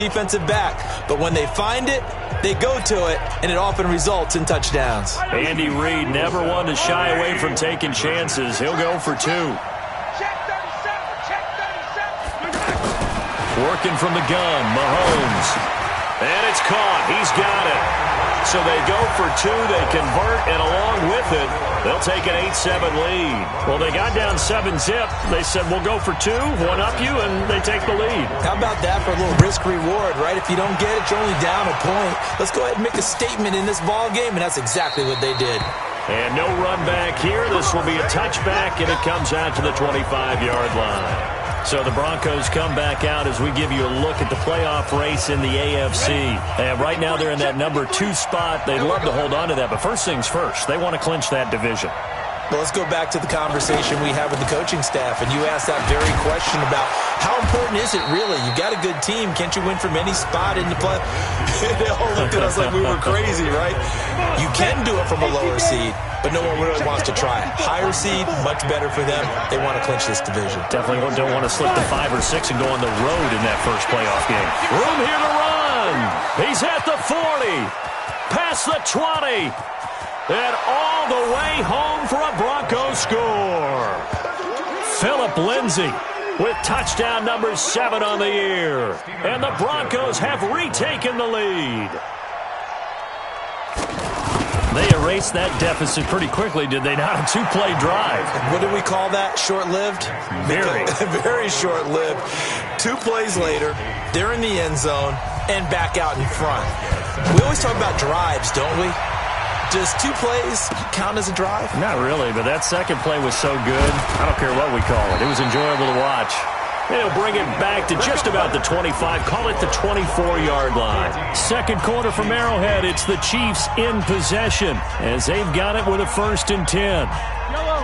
defensive back. But when they find it, they go to it, and it often results in touchdowns. Andy Reid never one to shy away from taking chances. He'll go for 2. Working from the gun, Mahomes. And it's caught. He's got it. So they go for 2, they convert, and along with it, they'll take an 8-7 lead. Well, they got down 7-zip. They said, we'll go for 2, one-up you, and they take the lead. How about that for a little risk-reward, right? If you don't get it, you're only down a point. Let's go ahead and make a statement in this ball game, and that's exactly what they did. And no run back here. This will be a touchback, and it comes out to the 25-yard line. So the Broncos come back out as we give you a look at the playoff race in the AFC. And right now they're in that number 2 spot. They'd love to hold on to that, but first things first, they want to clinch that division. Well, let's go back to the conversation we had with the coaching staff, and you asked that very question about how important is it really? You got a good team. Can't you win from any spot in the play? They all looked at us like we were crazy, right? You can do it from a lower seed, but no one really wants to try it. Higher seed, much better for them. They want to clinch this division. Definitely don't want to slip to 5 or 6 and go on the road in that first playoff game. Room here to run. He's at the 40. Past the 20. And all the way home for a Broncos score. Phillip Lindsay with touchdown number 7 on the year. And the Broncos have retaken the lead. They erased that deficit pretty quickly, did they not? A 2-play drive. What do we call that? Short-lived? Very. Very short-lived. 2 plays later, they're in the end zone and back out in front. We always talk about drives, don't we? Does 2 plays count as a drive? Not really, but that second play was so good. I don't care what we call it. It was enjoyable to watch. They'll bring it back to just about the 25. Call it the 24-yard line. Second quarter from Arrowhead. It's the Chiefs in possession as they've got it with a 1st and 10.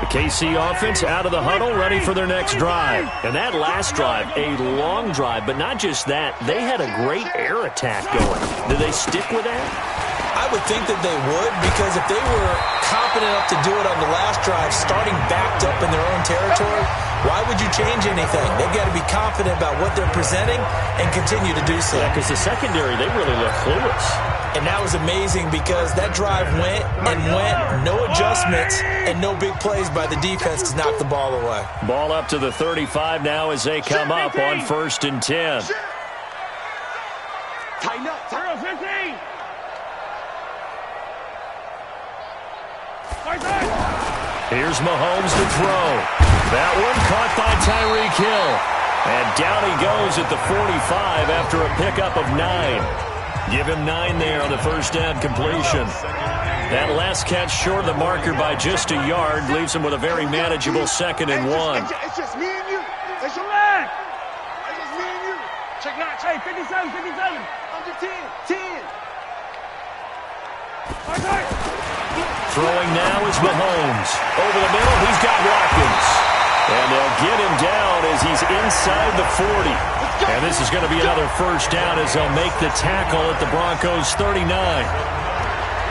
The KC offense out of the huddle, ready for their next drive. And that last drive, a long drive, but not just that. They had a great air attack going. Did they stick with that? I would think that they would, because if they were confident enough to do it on the last drive, starting backed up in their own territory, why would you change anything? They've got to be confident about what they're presenting and continue to do so. Yeah, because the secondary, they really look clueless. And that was amazing because that drive went and went, no adjustments, and no big plays by the defense to knock the ball away. Ball up to the 35 now as they come up on 1st and 10. Tighten up, 15. Here's Mahomes to throw. That one caught by Tyreek Hill. And down he goes at the 45 after a pickup of 9. Give him 9 there on the first down completion. That last catch short of the marker by just a yard leaves him with a very manageable 2nd and 1. It's just me and you. It's your man. It's just me and you. Check it out. Hey, 57. Under 10. Throwing now is Mahomes. Over the middle, he's got Watkins. And they'll get him down as he's inside the 40. And this is going to be another first down as they'll make the tackle at the Broncos' 39.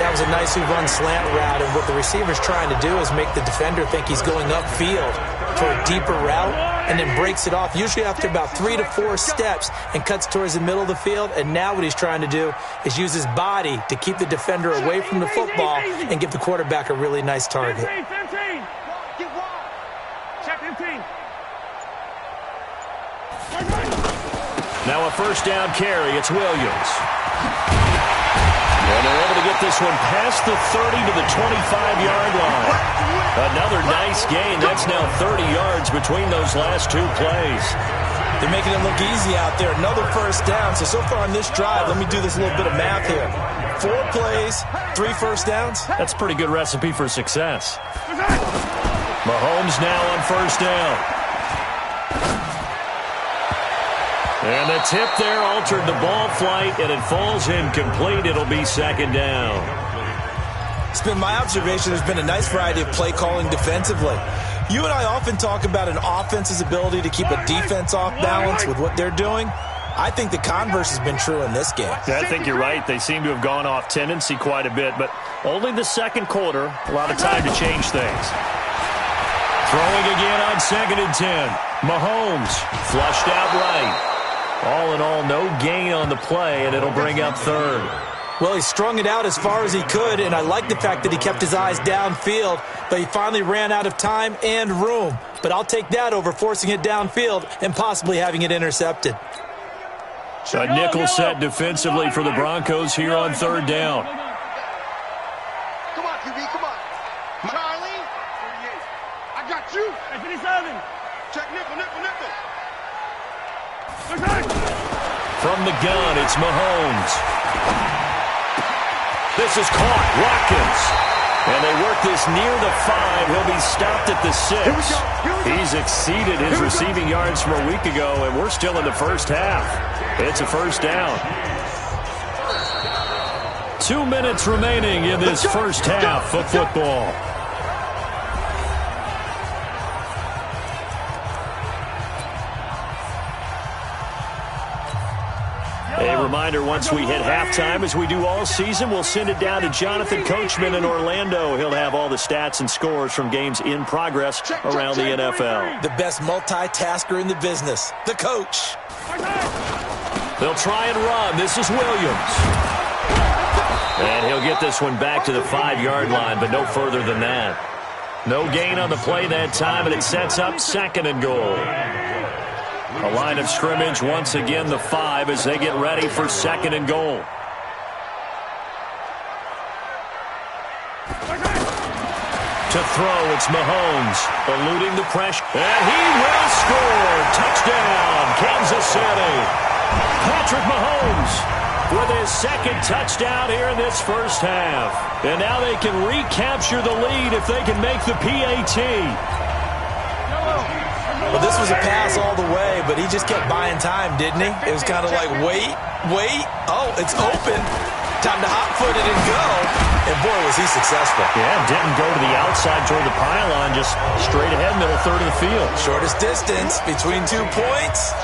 That was a nicely run slant route, and what the receiver's trying to do is make the defender think he's going upfield for a deeper route and then breaks it off, usually after about 3 to 4 steps, and cuts towards the middle of the field. And now what he's trying to do is use his body to keep the defender away from the football and give the quarterback a really nice target. 15. Check 15. Now a first down carry. It's Williams. And they're able to get this one past the 30 to the 25-yard line. Another nice gain. That's now 30 yards between those last 2 plays. They're making it look easy out there. Another first down. So far on this drive, let me do this little bit of math here. 4 plays, 3 first downs. That's a pretty good recipe for success. Mahomes now on first down. And the tip there altered the ball flight, and it falls incomplete. It'll be 2nd down. It's been my observation there's been a nice variety of play calling defensively. You and I often talk about an offense's ability to keep a defense off balance with what they're doing. I think the converse has been true in this game. Yeah, I think you're right. They seem to have gone off tendency quite a bit, but only the second quarter, a lot of time to change things. Throwing again on 2nd and 10. Mahomes flushed out right. All in all, no gain on the play, and it'll bring up third. Well, he strung it out as far as he could, and I like the fact that he kept his eyes downfield, but he finally ran out of time and room. But I'll take that over forcing it downfield and possibly having it intercepted. A nickel set defensively for the Broncos here on third down. Come on, QB, come on. Charlie. 48. I got you. Hey, 57. Check nickel, nickel, nickel. From the gun, it's Mahomes. This is caught. Watkins. And they work this near the 5. He'll be stopped at the 6. He's exceeded his receiving yards from a week ago, and we're still in the first half. It's a first down. 2 minutes remaining in this first half of football. A reminder, once we hit halftime, as we do all season, we'll send it down to Jonathan Coachman in Orlando. He'll have all the stats and scores from games in progress around the NFL. The best multitasker in the business, the coach. They'll try and run. This is Williams. And he'll get this one back to the 5-yard line, but no further than that. No gain on the play that time, and it sets up 2nd and goal. A line of scrimmage, once again, the 5 as they get ready for 2nd and goal. To throw, it's Mahomes, eluding the pressure. And he will score. Touchdown, Kansas City. Patrick Mahomes with his 2nd touchdown here in this first half. And now they can recapture the lead if they can make the PAT. Well, this was a pass all the way, but he just kept buying time, didn't he? It was kind of like, wait. Oh, it's open. Time to hot-foot it and go. And, boy, was he successful. Yeah, didn't go to the outside toward the pylon, just straight ahead, middle third of the field. Shortest distance between 2 points.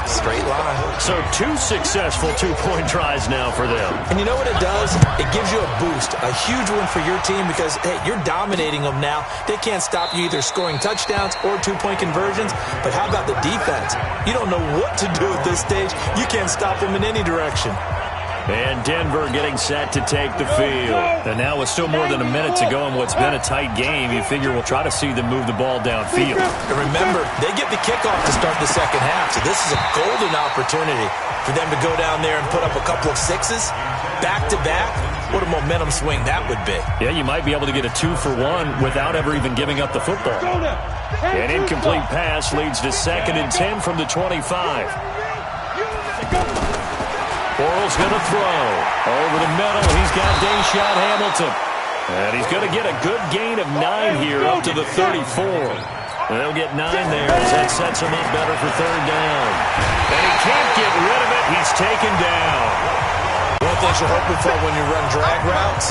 Straight line. So 2 successful 2-point tries now for them. And you know what it does? It gives you a boost, a huge one for your team because, hey, you're dominating them now. They can't stop you either scoring touchdowns or 2-point conversions. But how about the defense? You don't know what to do at this stage. You can't stop them in any direction. And Denver getting set to take the field. And now with still more than a minute to go in what's been a tight game, you figure we'll try to see them move the ball downfield. And remember, they get the kickoff to start the second half, so this is a golden opportunity for them to go down there and put up a couple of 6s back-to-back. What a momentum swing that would be. Yeah, you might be able to get a 2-for-1 without ever even giving up the football. An incomplete pass leads to 2nd and 10 from the 25. Bortles going to throw. Over the middle, he's got Deshaun Hamilton. And he's going to get a good gain of 9 here up to the 34. They'll get 9 there as that sets him up better for 3rd down. And he can't get rid of it. He's taken down. One of the things you're hoping for when you run drag routes,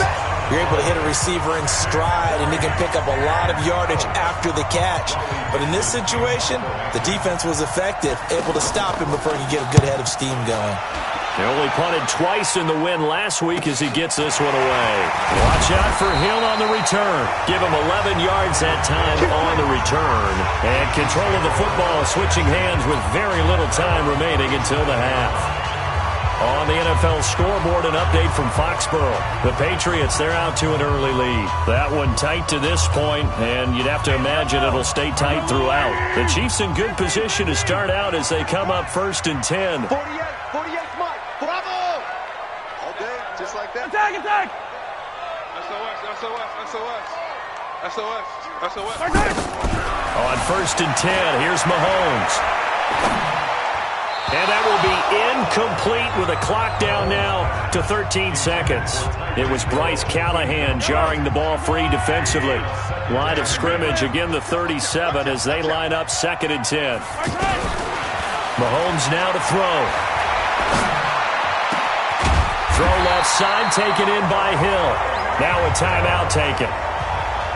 you're able to hit a receiver in stride, and he can pick up a lot of yardage after the catch. But in this situation, the defense was effective, able to stop him before he could get a good head of steam going. They only punted twice in the win last week as he gets this one away. Watch out for Hill on the return. Give him 11 yards that time on the return. And control of the football switching hands with very little time remaining until the half. On the NFL scoreboard, an update from Foxborough. The Patriots, they're out to an early lead. That one tight to this point, and you'd have to imagine it'll stay tight throughout. The Chiefs in good position to start out as they come up 1st and 10. 48, Mike. Bravo! Okay, just like that. Attack! SOS. On 1st and 10, here's Mahomes. And that will be incomplete with a clock down now to 13 seconds. It was Bryce Callahan jarring the ball free defensively. Line of scrimmage, again the 37 as they line up 2nd and 10. Mahomes now to throw. Throw left side, taken in by Hill. Now a timeout taken.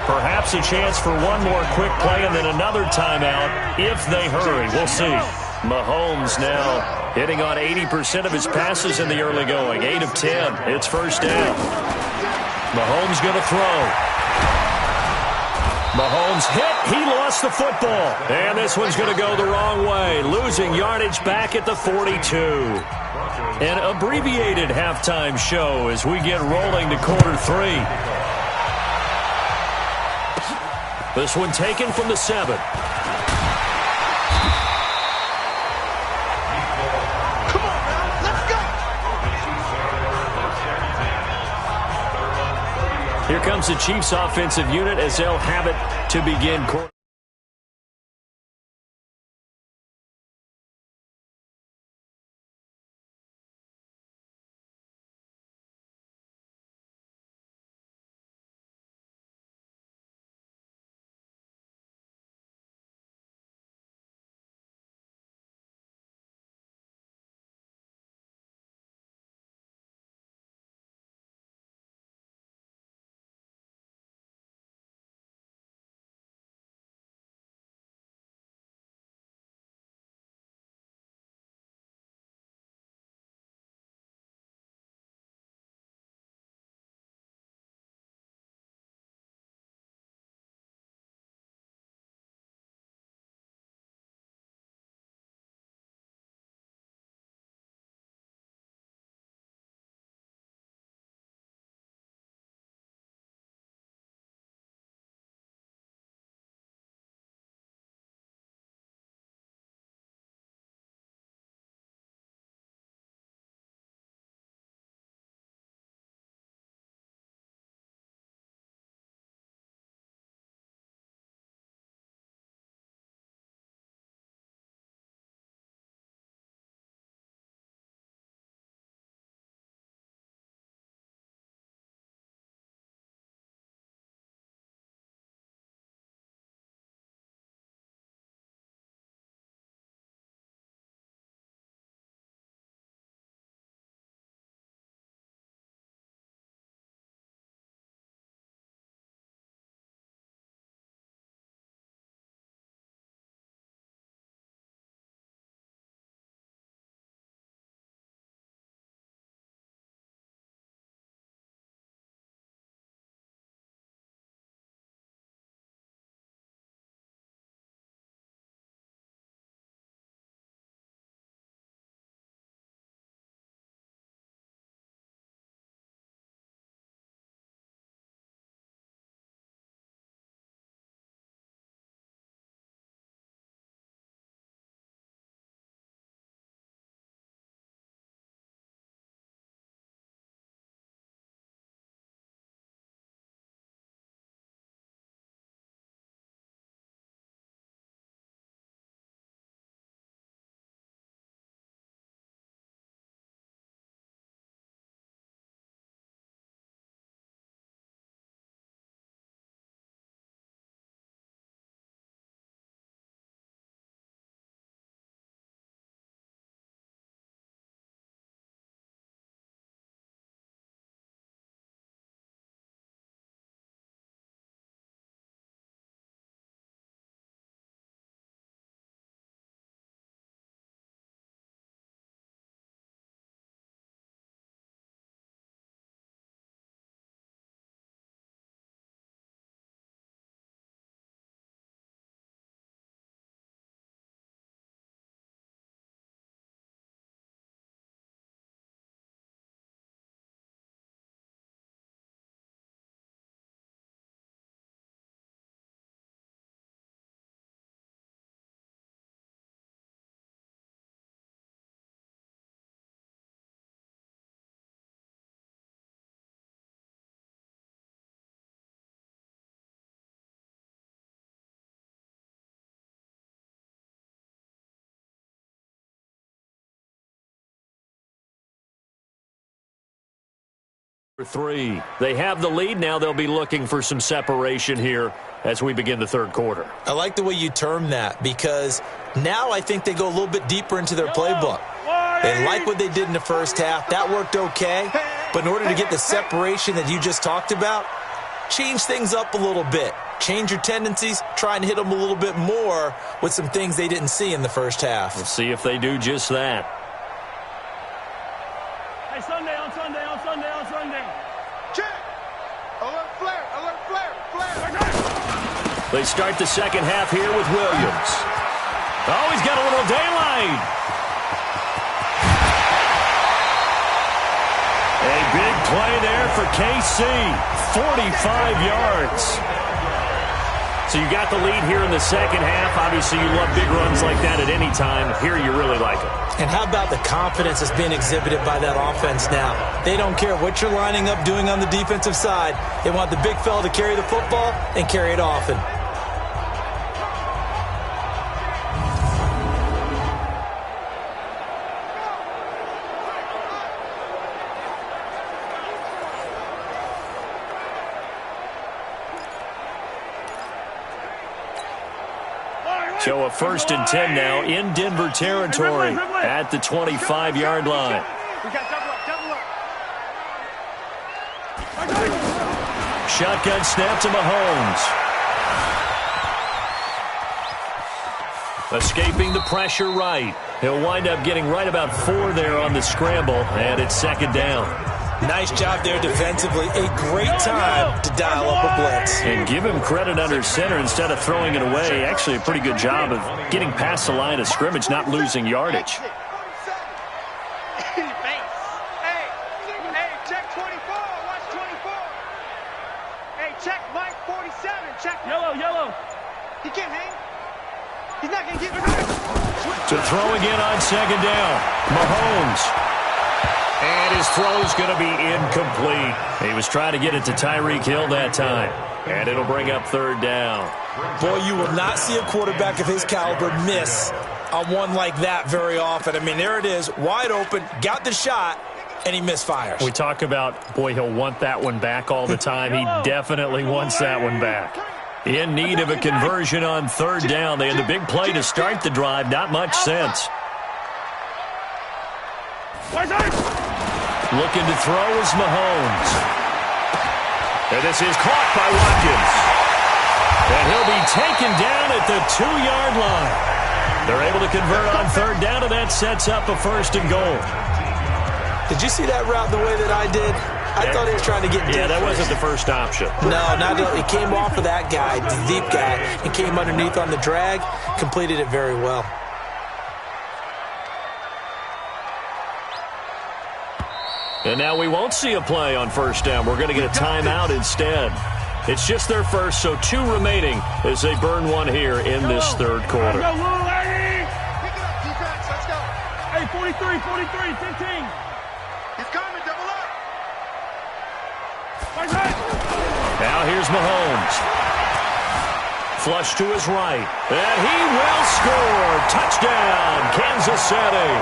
Perhaps a chance for one more quick play and then another timeout if they hurry. We'll see. Mahomes now hitting on 80% of his passes in the early going. 8 of 10. It's 1st down. Mahomes going to throw. Mahomes hit. He lost the football. And this one's going to go the wrong way. Losing yardage back at the 42. An abbreviated halftime show as we get rolling to quarter 3. This one taken from the 7. Here comes the Chiefs offensive unit as they'll have it to begin quarter. Three. They have the lead. Now they'll be looking for some separation here as we begin the third quarter. I like the way you term that because now I think they go a little bit deeper into their playbook. They like what they did in the first half. That worked okay. But in order to get the separation that you just talked about, change things up a little bit. Change your tendencies. Try and hit them a little bit more with some things they didn't see in the first half. We'll see if they do just that. Hey, Sunday. Check. Alert flare. Flare. They start the second half here with Williams. Oh, he's got a little daylight. A big play there for KC. 45 yards. So you got the lead here in the second half. Obviously, you love big runs like that at any time. Here, you really like it. And how about the confidence that's being exhibited by that offense now? They don't care what you're lining up doing on the defensive side. They want the big fella to carry the football and carry it often. So a 1st and 10 now in Denver territory at the 25-yard line. Shotgun snap to Mahomes. Escaping the pressure right. He'll wind up getting right about 4 there on the scramble, and it's 2nd down. Nice job there defensively. A great time to dial up a blitz. And give him credit under center instead of throwing it away. Actually a pretty good job of getting past the line of scrimmage, not losing yardage. Hey, check 24. Watch 24. Hey, check Mike 47. Check. Yellow. He can't hang. He's not going to get it. To throw again on 2nd down. Mahomes. And his throw's going to be incomplete. He was trying to get it to Tyreek Hill that time. And it'll bring up 3rd down. Boy, you will not see a quarterback of his caliber miss on one like that very often. I mean, there it is, wide open, got the shot, and he misfires. We talk about, boy, he'll want that one back all the time. He definitely wants that one back. In need of a conversion on 3rd down. They had the big play to start the drive. Not much sense. Looking to throw is Mahomes. And this is caught by Watkins. And he'll be taken down at the 2-yard line. They're able to convert on 3rd down, and that sets up a 1st and goal. Did you see that route the way that I did? I thought he was trying to get deep. Yeah, that wasn't the first option. No, he came off of that guy, the deep guy, and came underneath on the drag, completed it very well. And now we won't see a play on 1st down. We're going to get a timeout instead. It's just their first, so 2 remaining as they burn one here in this 3rd quarter. Pick it up, defense. Let's go. Hey, 43, 15. He's coming, double up. Now here's Mahomes. Flush to his right. And he will score. Touchdown, Kansas City.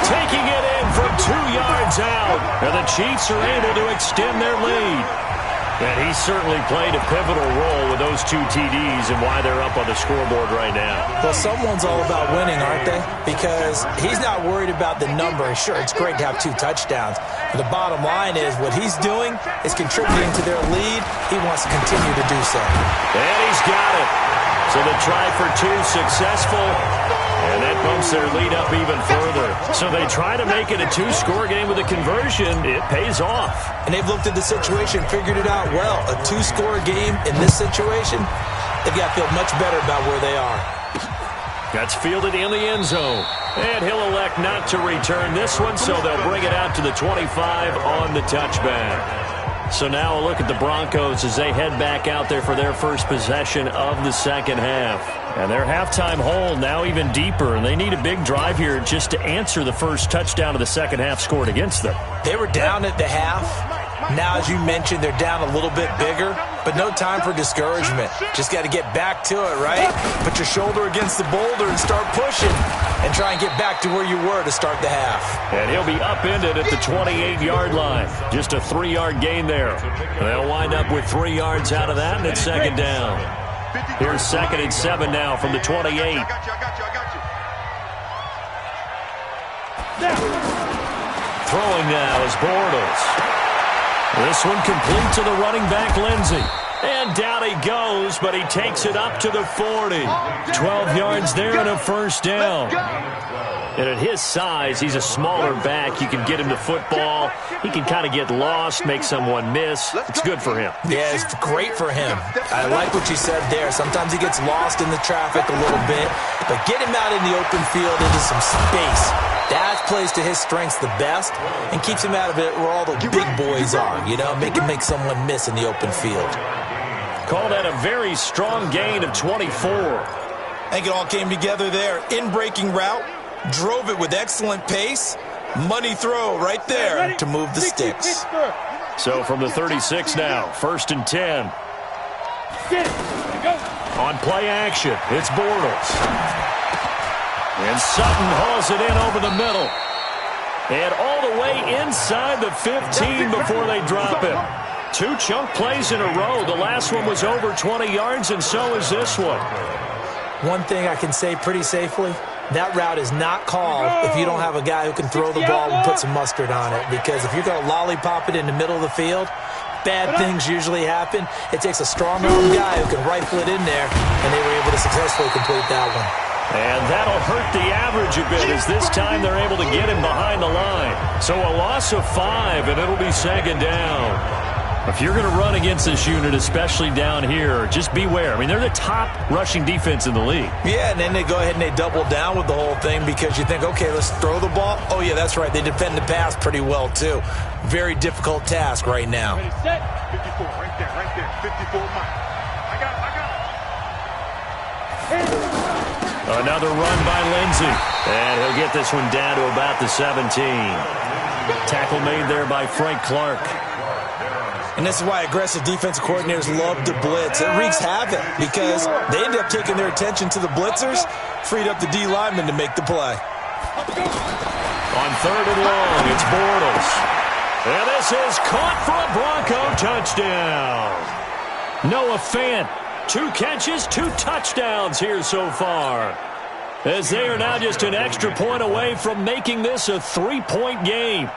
Taking it in from 2 yards out. And the Chiefs are able to extend their lead. And he certainly played a pivotal role with those 2 TDs and why they're up on the scoreboard right now. Well, someone's all about winning, aren't they? Because he's not worried about the number. Sure, it's great to have 2 touchdowns. But the bottom line is what he's doing is contributing to their lead. He wants to continue to do so. And he's got it. So the try for 2 successful. And that bumps their lead up even further. So they try to make it a 2-score game with a conversion. It pays off. And they've looked at the situation, figured it out well. A 2-score game in this situation, they've got to feel much better about where they are. That's fielded in the end zone. And he'll elect not to return this one, so they'll bring it out to the 25 on the touchback. So now a look at the Broncos as they head back out there for their first possession of the second half. And their halftime hole now even deeper, and they need a big drive here just to answer the first touchdown of the second half scored against them. They were down at the half. Now, as you mentioned, they're down a little bit bigger, but no time for discouragement. Just got to get back to it, right? Put your shoulder against the boulder and start pushing and try and get back to where you were to start the half. And he'll be upended at the 28-yard line. Just a 3-yard gain there. They'll wind up with 3 yards out of that, and it's 2nd down. Here's 2nd and 7 now from the 28. I got you. Throwing now is Bortles. This one complete to the running back, Lindsey. And down he goes, but he takes it up to the 40. 12 yards there and a 1st down. And at his size, he's a smaller back. You can get him to football. He can kind of get lost, make someone miss. It's good for him. Yeah, it's great for him. I like what you said there. Sometimes he gets lost in the traffic a little bit, but get him out in the open field into some space. That plays to his strengths the best and keeps him out of it where all the big boys are, you know, make someone miss in the open field. Call that a very strong gain of 24. I think it all came together there. In-breaking route, drove it with excellent pace. Money throw right there to move the sticks. So from the 36 now, 1st and 10. On play action, it's Bortles. And Sutton hauls it in over the middle. And all the way inside the 15 before they drop him. 2 chunk plays in a row. The last one was over 20 yards, and so is this one. One thing I can say pretty safely, that route is not called if you don't have a guy who can throw the ball and put some mustard on it. Because if you're going to lollipop it in the middle of the field, bad things usually happen. It takes a strong-armed guy who can rifle it in there, and they were able to successfully complete that one. And that'll hurt the average a bit as this time they're able to get him behind the line. So a loss of 5, and it'll be 2nd down. If you're going to run against this unit, especially down here, just beware. I mean, they're the top rushing defense in the league. Yeah, and then they go ahead and they double down with the whole thing because you think, okay, let's throw the ball. Oh, yeah, that's right. They defend the pass pretty well, too. Very difficult task right now. Ready, set. 54, right there. 54 Mike. I got it. Another run by Lindsey. And he'll get this one down to about the 17. Tackle made there by Frank Clark. And this is why aggressive defensive coordinators love to blitz. It wreaks havoc because they end up taking their attention to the blitzers, freed up the D lineman to make the play. On 3rd and long, it's Bortles. And this is caught for a Bronco touchdown. Noah Fant, 2 catches, 2 touchdowns here so far. As they are now just an extra point away from making this a 3-point game.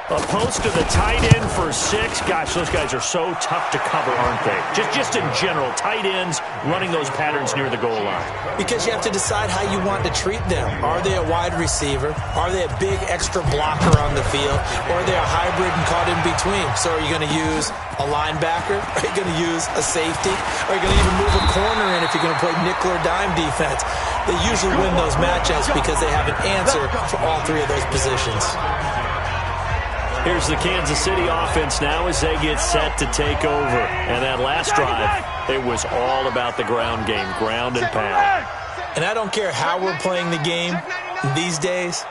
A post to the tight end for 6. Gosh, those guys are so tough to cover, aren't they? Just in general, tight ends running those patterns near the goal line. Because you have to decide how you want to treat them. Are they a wide receiver? Are they a big extra blocker on the field? Or are they a hybrid and caught in between? So are you going to use a linebacker? Are you going to use a safety? Are you going to even move a corner in if you're going to play nickel or dime defense? They usually win those matchups because they have an answer for all 3 of those positions. Here's the Kansas City offense now as they get set to take over. And that last drive, it was all about the ground game, ground and pound. And I don't care how we're playing the game these days,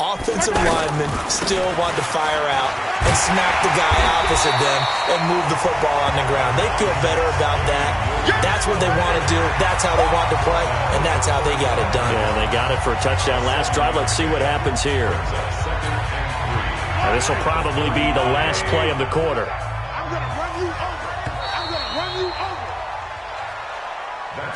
offensive linemen still want to fire out and smack the guy opposite them and move the football on the ground. They feel better about that. That's what they want to do. That's how they want to play, and that's how they got it done. Yeah, they got it for a touchdown last drive. Let's see what happens here. Now, this will probably be the last play of the quarter. I'm going to run you over.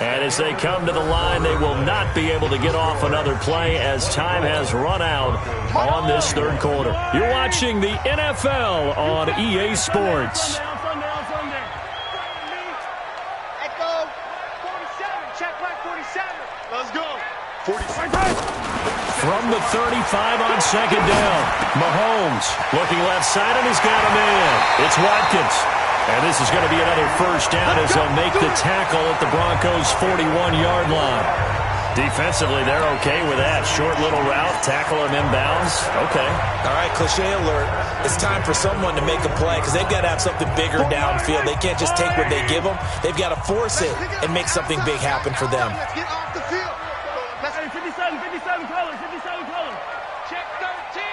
And as they come to the line, they will not be able to get off another play as time has run out on this 3rd quarter. You're watching the NFL on EA Sports. Echo, 47. Check right 47. Let's go. 47. From the 35 on 2nd down, Mahomes looking left side, and he's got a man. It's Watkins. And this is going to be another 1st down as they'll make the tackle at the Broncos' 41-yard line. Defensively, they're okay with that. Short little route, tackle him inbounds. Okay. All right, cliche alert. It's time for someone to make a play because they've got to have something bigger downfield. They can't just take what they give them. They've got to force it and make something big happen for them. Let's get off the field. Let's 57 colors. Check 13.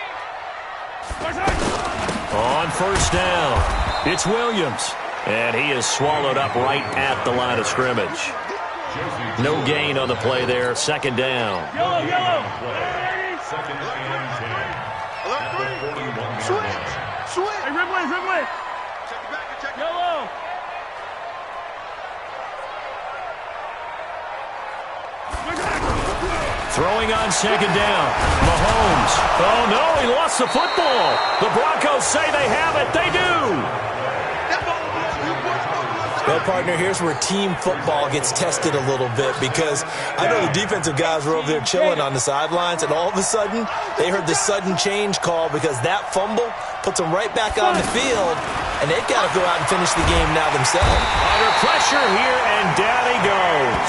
On 1st down, it's Williams. And he is swallowed up right at the line of scrimmage. No gain on the play there. 2nd down. Yellow. Switch. Hey, Ridley. Check yellow. Throwing on 2nd down. Mahomes. Oh, no, he lost the football. The Broncos say they have it. They do. Well, partner, here's where team football gets tested a little bit because I know the defensive guys were over there chilling on the sidelines, and all of a sudden, they heard the sudden change call because that fumble puts them right back on the field, and they've got to go out and finish the game now themselves. Under pressure here, and down he goes.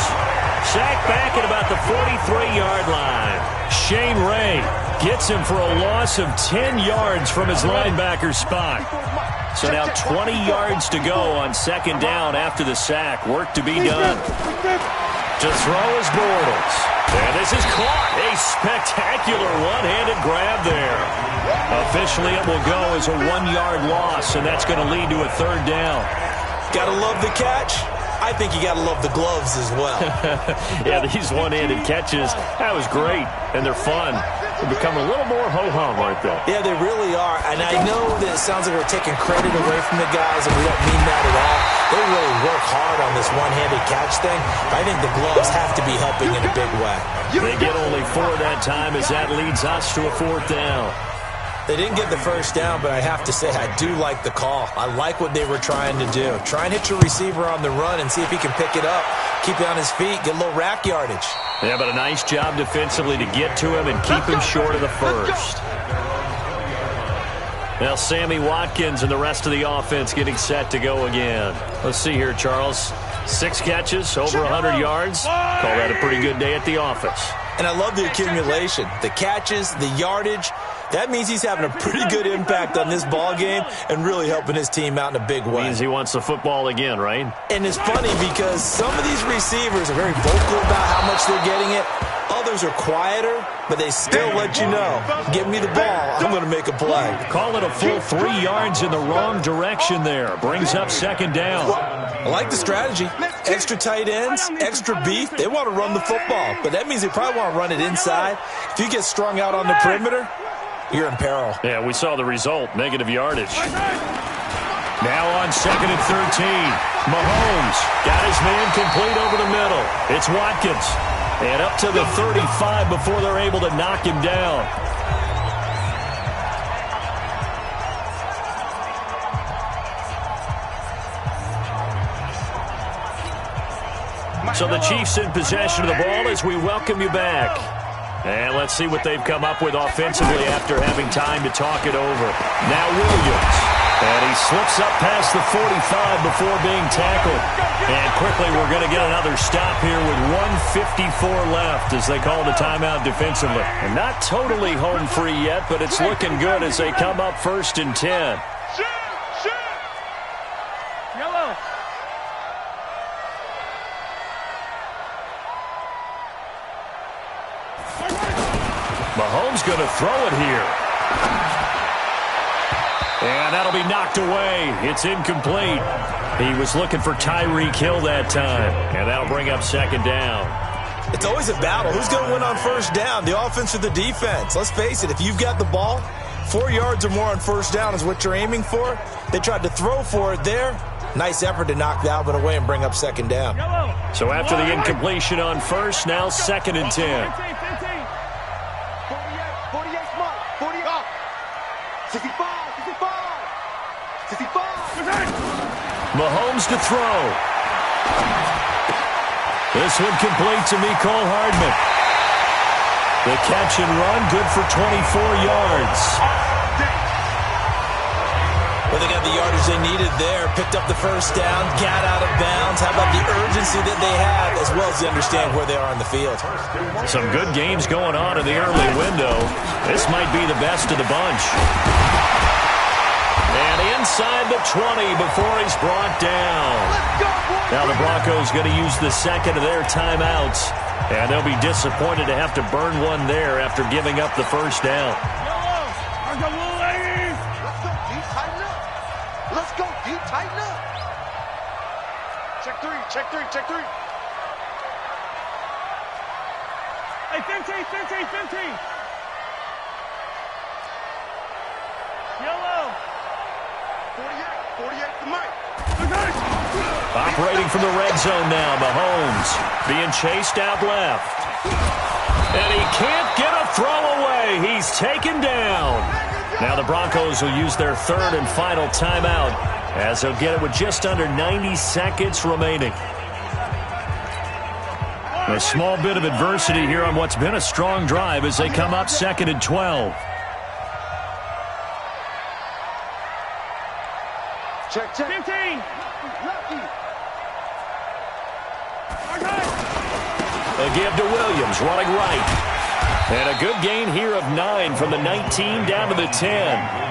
Sacked back at about the 43-yard line. Shane Ray gets him for a loss of 10 yards from his linebacker spot. So now 20 yards to go on second down after the sack. Work to be done. To throw is Bortles. And this is caught. A spectacular one-handed grab there. Officially, it will go as a 1-yard loss, and that's going to lead to a third down. Gotta love the catch. I think you got to love the gloves as well. Yeah, these one-handed catches, that was great, and they're fun. They become a little more ho-hum, aren't they? Yeah, they really are, and I know that it sounds like we're taking credit away from the guys, and we don't mean that at all. They really work hard on this one-handed catch thing. I think the gloves have to be helping in a big way. They get only 4 that time as that leads us to a fourth down. They didn't get the first down, but I have to say I do like the call. I like what they were trying to do. Try and hit your receiver on the run and see if he can pick it up, keep it on his feet, get a little rack yardage. Yeah, but a nice job defensively to get to him and keep him short of the first. Now Sammy Watkins and the rest of the offense getting set to go again. Let's see here, Charles. 6 catches, over 100 yards. Call that a pretty good day at the office. And I love the accumulation, the catches, the yardage. That means he's having a pretty good impact on this ball game and really helping his team out in a big way. Means he wants the football again, right? And it's funny because some of these receivers are very vocal about how much they're getting it. Others are quieter, but they still let you know, give me the ball, I'm going to make a play. Call it a full 3 yards in the wrong direction there. Brings up second down. I like the strategy. Extra tight ends, extra beef. They want to run the football, but that means they probably want to run it inside. If you get strung out on the perimeter, you're in peril. Yeah, we saw the result, negative yardage. Now on 2nd and 13. Mahomes got his man complete over the middle. It's Watkins. And up to the 35 before they're able to knock him down. So the Chiefs in possession of the ball as we welcome you back. And let's see what they've come up with offensively after having time to talk it over. Now Williams. And he slips up past the 45 before being tackled. And quickly we're going to get another stop here with 1:54 left as they call the timeout defensively. And not totally home free yet, but it's looking good as they come up 1st and 10. Yellow. Mahomes going to throw it here. And that'll be knocked away. It's incomplete. He was looking for Tyreek Hill that time. And that'll bring up second down. It's always a battle. Who's going to win on first down, the offense or the defense? Let's face it, if you've got the ball, 4 yards or more on first down is what you're aiming for. They tried to throw for it there. Nice effort to knock Dalvin away and bring up second down. So after the incompletion on first, now 2nd and 10. 65. Mahomes to throw. This one complete to Mecole Hardman. The catch and run, good for 24 yards. Well, they got the yardage they needed there. Picked up the first down, got out of bounds. How about the urgency that they have, as well as they understand where they are on the field? Some good games going on in the early window. This might be the best of the bunch. And inside the 20 before he's brought down. Now the Broncos going to use the second of their timeouts. And they'll be disappointed to have to burn one there after giving up the first down. Let's go, D. Tighten up. Check three. Hey, 15. Yellow. 48 to Mike. Operating from the red zone now, Mahomes being chased out left. And he can't get a throw away. He's taken down. Now the Broncos will use their third and final timeout as he'll get it with just under 90 seconds remaining. A small bit of adversity here on what's been a strong drive as they come up 2nd and 12. Check. 15. A give to Williams, running right. And a good gain here of 9 from the 19 down to the 10.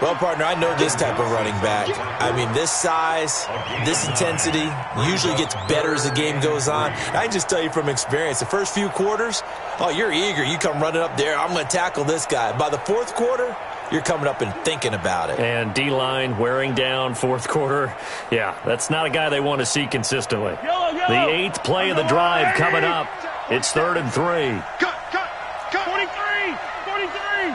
Well, partner, I know this type of running back. I mean, this size, this intensity usually gets better as the game goes on. I can just tell you from experience, the first few quarters, oh, you're eager. You come running up there, I'm going to tackle this guy. By the fourth quarter, you're coming up and thinking about it. And D-line wearing down fourth quarter. Yeah, that's not a guy they want to see consistently. The 8th play of the drive coming up. It's 3rd and 3. Cut. 43.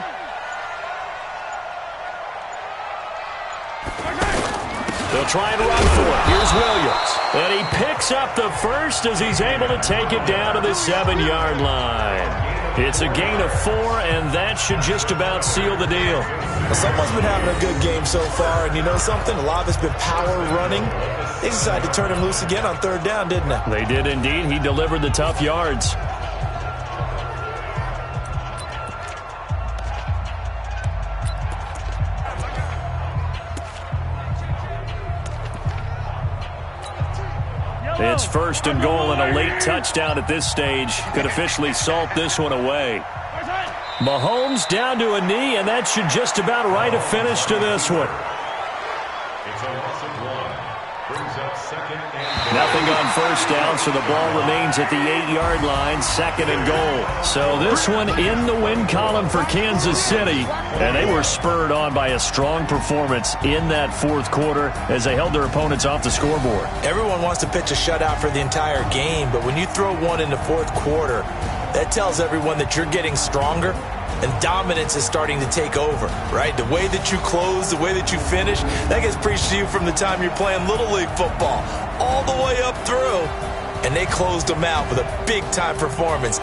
They'll try and run for it. Here's Williams. And he picks up the first as he's able to take it down to the 7-yard line. It's a gain of 4, and that should just about seal the deal. Well, someone's been having a good game so far, and you know something? A lot of it's been power running. They decided to turn him loose again on 3rd down, didn't they? They did indeed. He delivered the tough yards. It's 1st and goal, and a late touchdown at this stage could officially salt this one away. Mahomes down to a knee, and that should just about write a finish to this one. Nothing on 1st down, so the ball remains at the 8-yard line, 2nd and goal. So this one in the win column for Kansas City, and they were spurred on by a strong performance in that 4th quarter as they held their opponents off the scoreboard. Everyone wants to pitch a shutout for the entire game, but when you throw one in the 4th quarter, that tells everyone that you're getting stronger and dominance is starting to take over, right? The way that you close, the way that you finish, that gets preached to you from the time you're playing Little League football all the way up through, and they closed them out with a big-time performance.